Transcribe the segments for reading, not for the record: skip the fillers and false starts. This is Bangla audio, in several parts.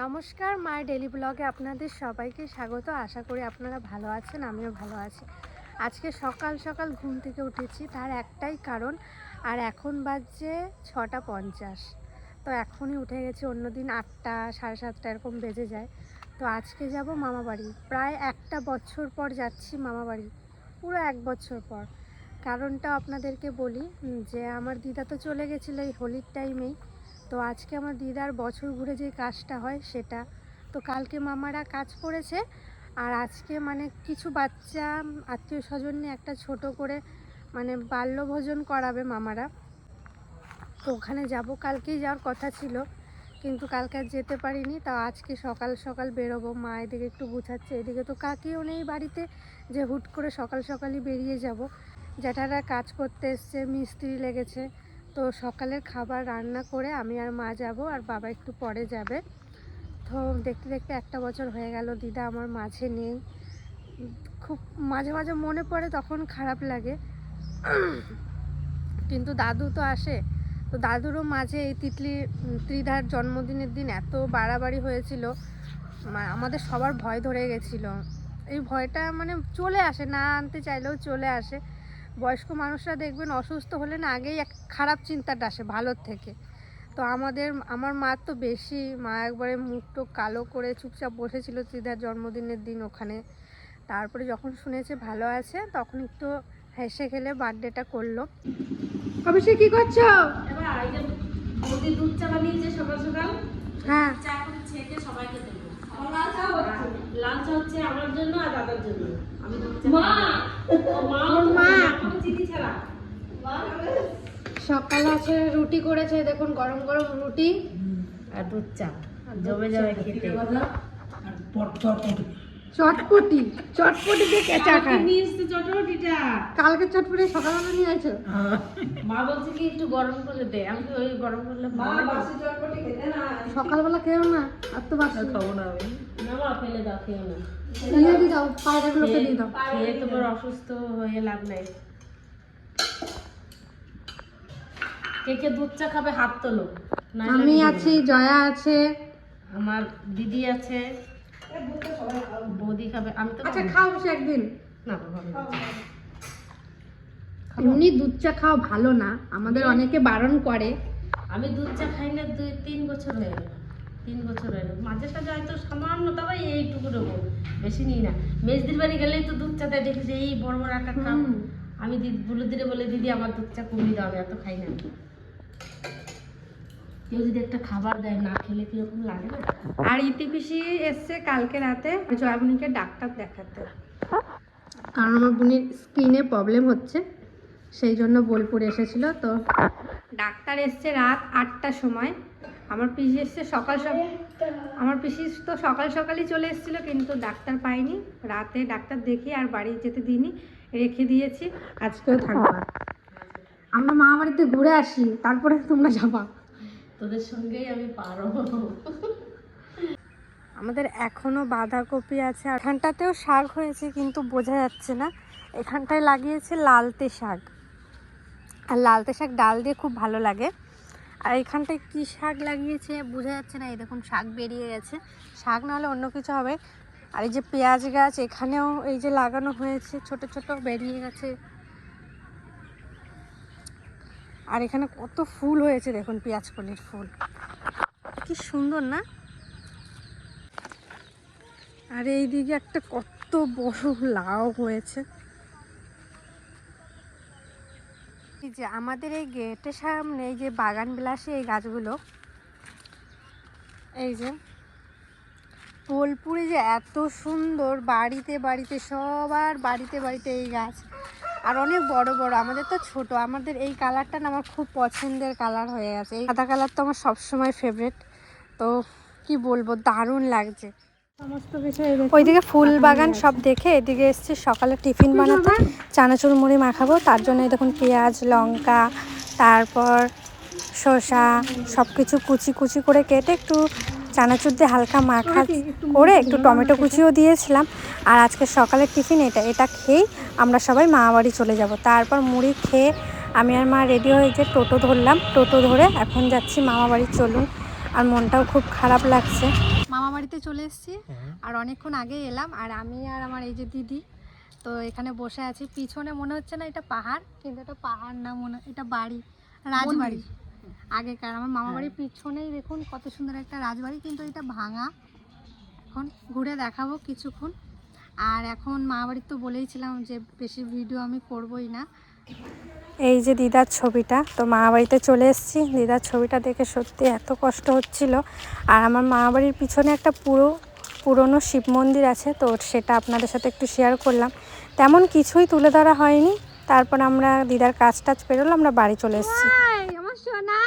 নমস্কার, মায়ের ডেলি ব্লগে আপনাদের সবাইকে স্বাগত। আশা করি আপনারা ভালো আছেন, আমিও ভালো আছি। আজকে সকাল সকাল ঘুম থেকে উঠেছি, তার একটাই কারণ। আর এখন বাজছে 6:50। তো এখনই উঠে গেছি, অন্যদিন 8টা, 7:30 এরকম বেজে যায়। তো আজকে যাব মামা বাড়ি। প্রায় 1 বছর পর যাচ্ছি মামা বাড়ি, পুরো 1 বছর পর। কারণটা আপনাদেরকে বলি যে আমার দিদা তো চলে গেছিলো এই হোলির টাইমেই। তো আজকে আমার দিদার বছর ঘুরে যে কাজটা হয় সেটা। তো কালকে মামারা কাজ করেছে, আর আজকে মানে কিছু বাচ্চা আত্মীয় স্বজন নিয়ে একটা ছোট করে মানে বাল্যভোজন করাবে মামারা। তো ওখানে যাব, কালকেই যাওয়ার কথা ছিল, কিন্তু কালকে আর যেতে পারিনি। তাও আজকে সকাল সকাল বেরোবো। মা এদিকে একটু গুছাচ্ছে, এদিকে তো কাকিও নেই বাড়িতে যে হুট করে সকাল সকালই বেরিয়ে যাব। জ্যাঠারা কাজ করতে এসছে, মিস্ত্রি লেগেছে। তো সকালের খাবার রান্না করে আমি আর মা যাব, আর বাবা একটু পরে যাবে। তো দেখতে দেখতে 1 বছর হয়ে গেল, দিদা আমার মাঝে নেই। খুব মাঝে মাঝে মনে পড়ে, তখন খারাপ লাগে। কিন্তু দাদু তো আসে। তো দাদুরও মাঝে এই ত্রিধার জন্মদিনের দিন এত বাড়াবাড়ি হয়েছিল, আমাদের সবার ভয় ধরে গেছিল। এই ভয়টা মানে চলে আসে, না আনতে চাইলেও চলে আসে। বয়স্ক মানুষরা দেখবেন অসুস্থ হলে না আগেই এক খারাপ চিন্তাটা আসে ভালোর থেকে। তো আমার মা তো বেশি, মা একবারে মুখটো কালো করে চুপচাপ বসেছিল ত্রিধার জন্মদিনের দিন ওখানে। তারপরে যখন শুনেছে ভালো আছে, তখন একটু হেসে খেলে বার্থডেটা করলো। অবশ্যই কি করছো? দুধ চা বানিয়েছে সকাল সকাল। হ্যাঁ, চা করে ছেঁকে সবাইকে দেবো। লাল চা হচ্ছে আমার জন্য আর দাদার জন্য। আমি দুধ চা মা চিনি ছাড়া। সকালে আছে রুটি করেছে, দেখুন গরম গরম রুটি আর দুধ চা জমে যাবে খেতে। চটপটি চটপটি দিয়ে কেঁচা খায়। চটপটিটা কালকে চটপটি সকালবেলা নিয়ে আইছো? মা বলছে কি একটু গরম করে দে। আমি ওই গরম করলে সকালবেলা খেও না, আর তো বাসি খাবো না আমি। না মা ফেলে দাও, খেও না। দিয়ে দিয়ে দাও, পায়রাগুলোকে দিয়ে দাও। খেয়ে তোমার অসুস্থ হয়ে লাভ নাই। কে কে দুধ চা খাবে হাত তোলো। আমি আছি, জয়া আছে, আমার দিদি আছে, বৌদি খাবে। আমি তো আচ্ছা খাও সে একদিন। না বাবা এমনি দুধ চা খাওয়া ভালো না, আমাদের অনেকে বারণ করে। আমি দুধ চা খাই না 2-3 বছর হয়ে গেল। 3 বছর হয়ে গেল। মাঝে সাঝে হয়তো সামান্য, তবে এইটুকু নেবো, বেশি নিই না। মেজদির বাড়ি গেলেই তো দুধ চা দেয়, দেখেছি এই বড় বড় আকার কাপ। আমি বুলুদিরে বলে দিদি আমার দুধ চা কমিয়ে দাও, এত খাই না। কেউ যদি একটা খাবার দেয় না খেলে কিরকম লাগে না। আর ইতি পিসি এসছে কালকে রাতে জয়াবুনিকে ডাক্তার দেখাতে, কারণ আমার বোনের স্কিনে প্রবলেম হচ্ছে, সেই জন্য বোলপুর এসেছিল। তো ডাক্তার এসছে রাত 8টার সময়। আমার পিসি এসছে আমার পিসি তো সকাল সকালই চলে এসেছিলো, কিন্তু ডাক্তার পাইনি। রাতে ডাক্তার দেখিয়ে আর বাড়ি যেতে দিইনি, রেখে দিয়েছি। আজকেও থাকবা, আমরা মা বাড়িতে ঘুরে আসি, তারপরে তোমরা যাবা। তোদের সঙ্গেই আমি পারো। আমাদের এখনো বাঁধাকপি আছে, এখানটাতেও শাক হয়েছে কিন্তু বোঝা যাচ্ছে না। এখানটায় লাগিয়েছে লালতে শাক, আর লালতে শাক ডাল দিয়ে খুব ভালো লাগে। আর এখানটায় কি শাক লাগিয়েছে বোঝা যাচ্ছে না। এই দেখুন শাক বেরিয়ে গেছে, শাক না হলে অন্য কিছু হবে। আর এই যে পেঁয়াজ গাছ এখানেও এই যে লাগানো হয়েছে, ছোট ছোট বেরিয়ে গেছে। আর এখানে কত ফুল হয়েছে দেখুন, পেঁয়াজ কলির ফুল, কি সুন্দর না? আর এইদিকে একটা কত বড় লাউ হয়েছে। এই যে আমাদের এই গেটের সামনে এই যে বাগান বিলাসী এই গাছগুলো, এই যে বোলপুরে যে এত সুন্দর, বাড়িতে বাড়িতে সবার বাড়িতে বাড়িতে এই গাছ। আর অনেক বড় বড়, আমাদের তো ছোট। আমাদের এই কালারটা না আমার খুব পছন্দের কালার হয়ে গেছে। এই সাদা কালার তো আমার সবসময় ফেভারিট। তো কি বলবো, দারুণ লাগছে সমস্ত কিছু। ওইদিকে ফুল বাগান সব দেখে এদিকে এসেছি সকালে টিফিন বানাতে, চানাচুর মুড়ি মাখাবো। তার জন্য দেখুন পেঁয়াজ, লঙ্কা, তারপর শসা সব কিছু কুচি কুচি করে কেটে একটু চানাচুর দিয়ে হালকা মাখা করে একটু টমেটো কুচিও দিয়েছিলাম। আর আজকে সকালের টিফিন এটা খেয়েই আমরা সবাই মামা বাড়ি চলে যাব। তারপর মুড়ি খেয়ে আমি আর মা রেডি হয়ে যে টোটো ধরলাম, টোটো ধরে এখন যাচ্ছি মামা বাড়ি। চলুন। আর মনটাও খুব খারাপ লাগছে। বাড়িতে চলে এসেছি আর অনেকক্ষণ আগে এলাম। আর আমি আর আমার এই যে দিদি তো এখানে বসে আছি। পিছনে মনে হচ্ছে না এটা পাহাড়, কিন্তু এটা পাহাড় না, এটা বাড়ি, রাজবাড়ি আগেকার। আমার মামা বাড়ির পিছনেই দেখুন কত সুন্দর একটা রাজবাড়ি, কিন্তু এটা ভাঙা। এখন ঘুরে দেখাবো কিছুক্ষণ। আর এখন মামা বাড়ির তো বলেইছিলাম যে বেশি ভিডিও আমি করবই না। এই যে দিদার ছবিটা, তো মামা বাড়িতে চলে এসেছি। দিদার ছবিটা দেখে সত্যি এত কষ্ট হচ্ছিল। আর আমার মামা বাড়ির পিছনে একটা পুরনো শিব মন্দির আছে, তো সেটা আপনাদের সাথে একটু শেয়ার করলাম। তেমন কিছুই তুলে ধরা হয়নি। তারপর আমরা দিদার কাজ টাজ পেরোলো, আমরা বাড়ি চলে এসেছি। আমার সোনা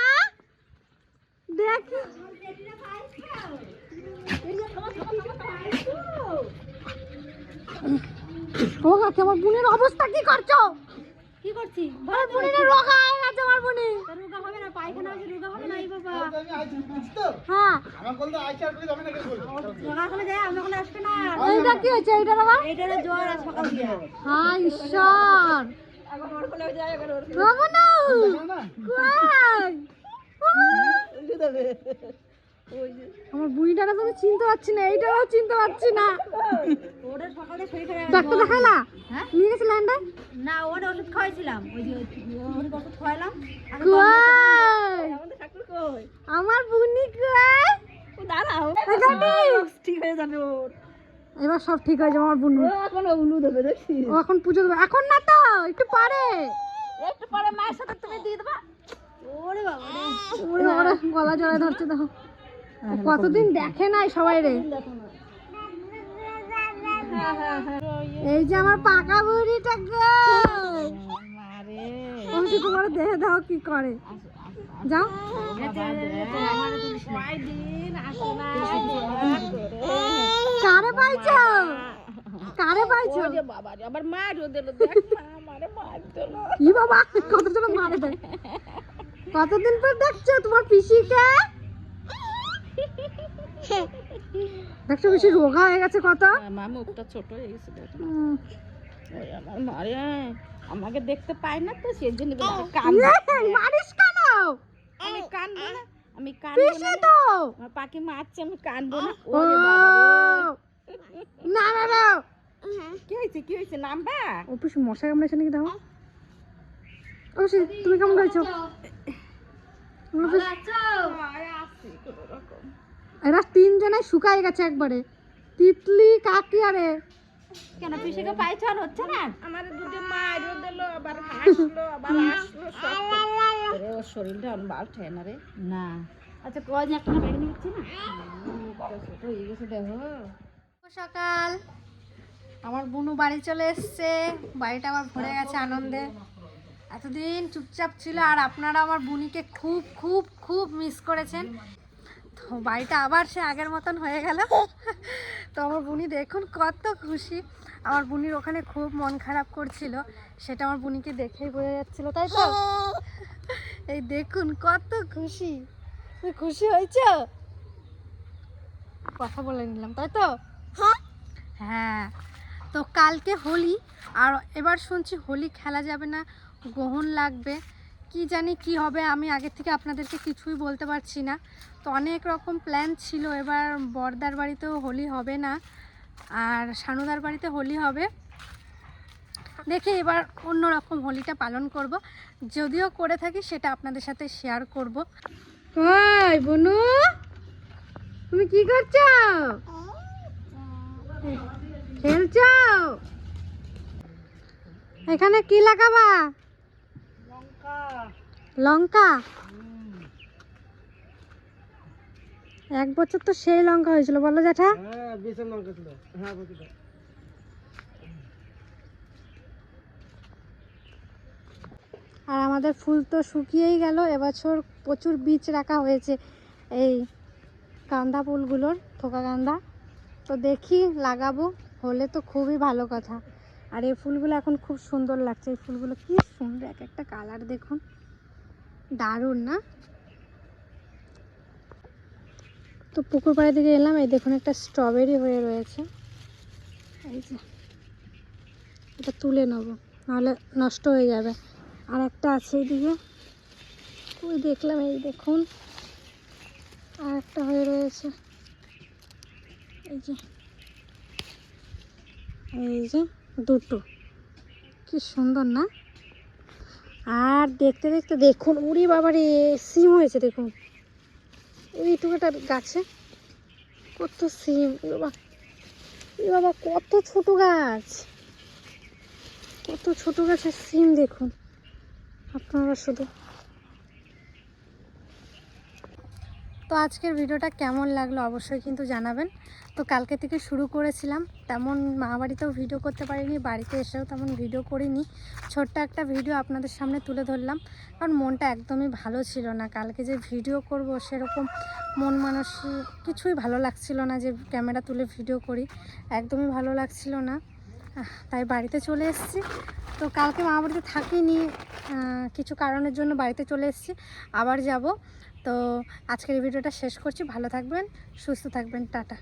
দেখি আমার বোনের অবস্থা কি করছো? কি করছি? আমার বোনের রোগা হয়ে গেছে। আমার বোনে রোগা হবে না, পায়খানা হয়েছে, রোগা হবে না। এই বাবা হ্যাঁ আমার বলতে আইচার করে যাবে না, কে বলবো রোগা হলে যায়, আমরা কোন আসবে না। এইটা কি হচ্ছে? এইটা বাবা, এইটারে জ্বর আর সকাল দিয়ে। হ্যাঁ ঈশ্বর, আবার ওর কোলে যায়, আবার ওর বাবা না কই আমার বুড়িটাকে তো চিনতে পারছি না, এইটাও চিনতে পারছি না। ওটা সকালে শরীর খারাপ, ডাক্তার দেখালা? হ্যাঁ নিয়ে গেছিলেন না? ওটা ওষুধ খাওয়াইছিলাম, ওই যে ওষুধ খাওয়াইলাম। আমার বুনি কই? দাঁড়াও ঠিক হয়ে যাবে, ওর এবার সব ঠিক হয়ে যাবে। আমার বুনু এখন উলু দেবে, দেখছি ও এখন পুজো দেবে। এখন না তো, একটু পরে, একটু পরে মায়ের সাথে তুমি দিয়ে দেবা। ওরে বাবা রে, ওরে বাবা, গলা জড়ায় ধরছে। দেখো কতদিন দেখে নাই সবাই রে। এই যে আমার পাকা বুড়িটা তোমার দেখে দাও কি করে। যাও কারে পাইছো? কারে পাইছো? আবার মারও দিল, কি বাবা কতজন মারে দেয়। কতদিন পর দেখছো তোমার পিসিকে? দেখছো বেশি রোগা হয়ে গেছে কত। মা মুখটা ছোট হয়ে গেছে। আমার মারে আমাকে দেখতে পায় না তো, সেই জন্য মারিস কেন? আমি কানবো না, আমি কানবো না তো। আমার পাখি মারছে, আমি কানবো না। ওরে বাবা না না না, কি হয়েছে? কি হয়েছে? নামবা? ও পিসি মশা কামড়াইছে নাকি? দাও ও তুমি কেমন গাইছো? এরা তিনজনাই শুকায় গেছে একবারে। তিতলি কাকি আরে কেন পিসিকে পাইছো আর হচ্ছে না? আমার দুটো মারও দিল, আবার হাসলো, আবার আসলো, সব করে ওর শরীরটা অনবাল ঠে না রে। না আচ্ছা কয় যে একটা বেগনি হচ্ছে না, ছোট হয়ে গেছে দেখো। সকাল আমার বুনু বাড়ি চলে এসছে। বাড়িটা আমার ভরে গেছে আনন্দে। এতদিন চুপচাপ ছিল, আর আপনারা আমার বুনিকে খুব খুব খুব মিস করেছেন। তো বাড়িটা আবার সে আগের মতন হয়ে গেল। তো আমার বুনি দেখুন কত খুশি। আমার বুনির ওখানে খুব মন খারাপ করছিল, সেটা আমার বুনিকে দেখেই বোঝা যাচ্ছিল, তাই তো? এই দেখুন কত খুশি। তুমি খুশি হয়েছ? কথা বলে নিলাম, তাই তো? হ্যাঁ। তো কালকে হোলি, আর এবার শুনছি হোলি খেলা যাবে না, গ্রহণ লাগবে। কি জানি কি হবে, আমি আগে থেকে আপনাদেরকে কিছুই বলতে পারছি না। তো অনেক রকম প্ল্যান ছিল। এবার বড়দার বাড়িতেও হোলি হবে না, আর শানুদার বাড়িতে হোলি হবে। দেখে এবার অন্য রকম হোলিটা পালন করব। যদিও করে থাকি সেটা আপনাদের সাথে শেয়ার করব। কই বনু, তুমি কি করছো? খেলছো? এখানে কি লাগাবা? লঙ্কা। এক বছর তো সেই লঙ্কা হয়েছিল, বলো জ্যাঠা? হ্যাঁ বিশাল লঙ্কা ছিল। হ্যাঁ বলছি। আর আমাদের ফুল তো শুকিয়েই গেল। এবছর প্রচুর বীজ রাখা হয়েছে এই গাঁদা ফুলগুলোর, থোকা গাঁদা। তো দেখি লাগাবো, হলে তো খুবই ভালো কথা। আর এই ফুলগুলো এখন খুব সুন্দর লাগছে। এই ফুলগুলো কি সুন্দর, এক একটা কালার দেখুন, দারুণ না? তো পুকুর পাড়ের দিকে এলাম। এই দেখুন একটা স্ট্রবেরি হয়ে রয়েছে। এই যে এটা তুলে নেব, নাহলে নষ্ট হয়ে যাবে। আর একটা আছে এইদিকে, ওই দেখলাম, এই দেখুন আর একটা হয়ে রয়েছে। এই যে দুটো, কি সুন্দর না? আর দেখতে দেখতে দেখুন, উড়ি বাবারে সিম হয়েছে দেখুন এইটুকুটা গাছে, কত সিম। এ বাবা কত ছোট গাছ, কত ছোট গাছের সিম দেখুন আপনারা শুধু। তো আজকের ভিডিওটা কেমন লাগলো অবশ্যই কিন্তু জানাবেন। তো কালকে থেকে শুরু করেছিলাম, তেমন মামাবাড়িতেও ভিডিও করতে পারিনি, বাড়িতে এসেও তেমন ভিডিও করিনি। ছোট্ট একটা ভিডিও আপনাদের সামনে তুলে ধরলাম, কারণ মনটা একদমই ভালো ছিল না। কালকে যে ভিডিও করব সেরকম মন মানসিক কিছুই ভালো লাগছিল না, যে ক্যামেরা তুলে ভিডিও করি, একদমই ভালো লাগছিল না। তাই বাড়িতে চলে এসেছি। তো কালকে মামাবাড়িতে থাকিনি, কিছু কারণের জন্য বাড়িতে চলে এসেছি, আবার যাব। তো আজকের এই ভিডিওটা শেষ করছি। ভালো থাকবেন, সুস্থ থাকবেন, টাটা।